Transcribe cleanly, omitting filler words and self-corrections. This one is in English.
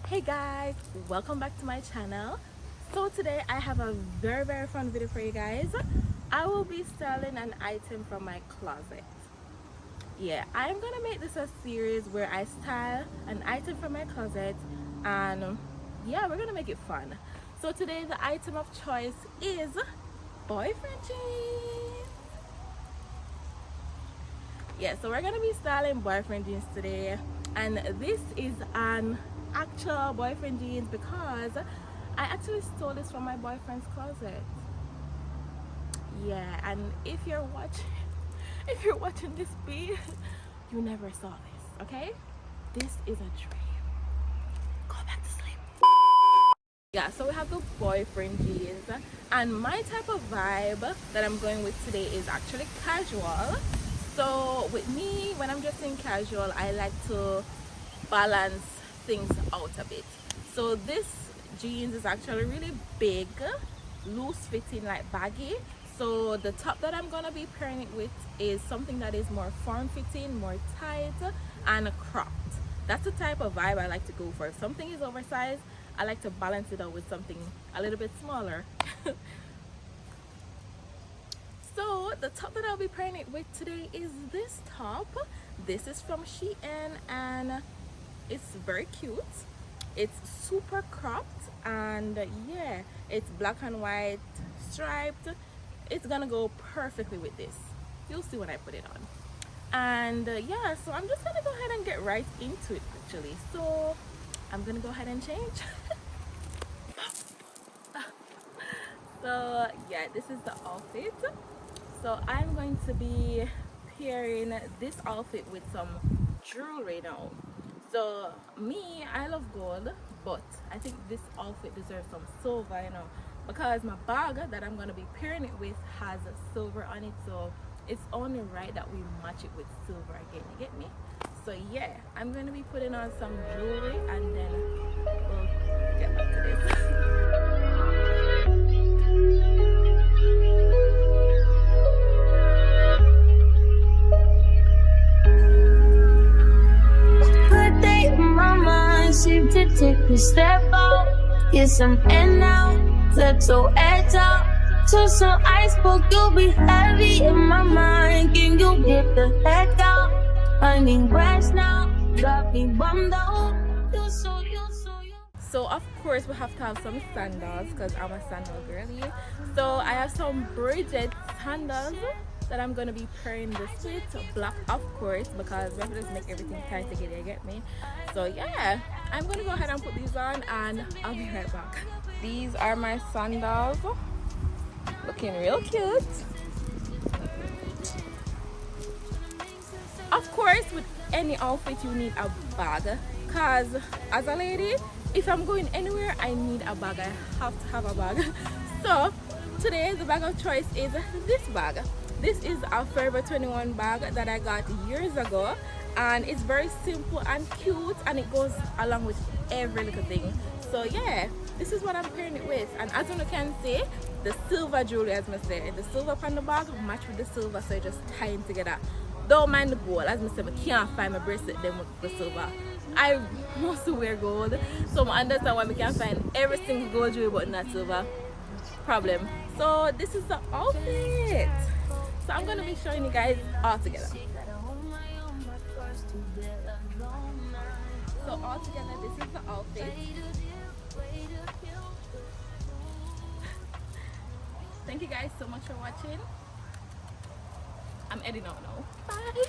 Hey guys, welcome back to my channel. So today I have a very fun video for you guys. I will be styling an item from my closet. Yeah, I'm gonna make this a series where I style an item from my closet, and yeah, we're gonna make it fun. So today the item of choice is boyfriend jeans. Yeah, so we're gonna be styling boyfriend jeans today, and this is an actual boyfriend jeans because I actually stole this from my boyfriend's closet. Yeah, and if you're watching this video, you never saw this, okay? This is a dream. Go back to sleep. Yeah, so we have the boyfriend jeans, and my type of vibe that I'm going with today is actually casual. So with me, when I'm dressing casual, I like to balance things out a bit. So this jeans is actually really big, loose fitting, like baggy. So the top that I'm gonna be pairing it with is something that is more form fitting, more tight and cropped. That's the type of vibe I like to go for. If something is oversized, I like to balance it out with something a little bit smaller. So the top that I'll be pairing it with today is this top. This is from Shein and it's very cute. It's super cropped, and yeah, it's black and white striped. It's gonna go perfectly with this. You'll see when I put it on. And yeah, so I'm just gonna go ahead and get right into it actually. So I'm gonna go ahead and change. So yeah, this is the outfit. So I'm going to be pairing this outfit with some jewelry now. So me, I love gold, but I think this outfit deserves some silver, you know, because my bag that I'm going to be pairing it with has silver on it. So it's only right that we match it with silver again, you get me? So yeah, I'm going to be putting on some jewelry and then we'll get back to this. Seem to take a step out, get some air now, let your edge out. To some iceberg, you'll be heavy in my mind. Can you get the heck out? I need rest now, got me bummed out. So of course we have to have some sandals because I'm a sandal girly. So I have some bridgets sandals that I'm gonna be pairing this with. Black, of course, because we have to just make everything tight together, you get me? So yeah, I'm gonna go ahead and put these on and I'll be right back. These are my sandals, looking real cute. Of course, with any outfit you need a bag, because as a lady, if I'm going anywhere, I need a bag. I have to have a bag. So today the bag of choice is this bag. This is a Forever 21 bag that I got years ago, and it's very simple and cute, and it goes along with every little thing. So yeah, this is what I'm pairing it with. And as you can see, the silver jewelry, as I say, the silver on the bag match with the silver, so it just tying together. Don't mind the gold, as I said, I can't find my bracelet them with the silver. I mostly wear gold, so I understand why we can't find every single gold jewelry but not silver. Problem. So this is the outfit. So I'm gonna be showing you guys all together. So all together, this is the outfit. Thank you guys so much for watching. I'm editing out now. Bye.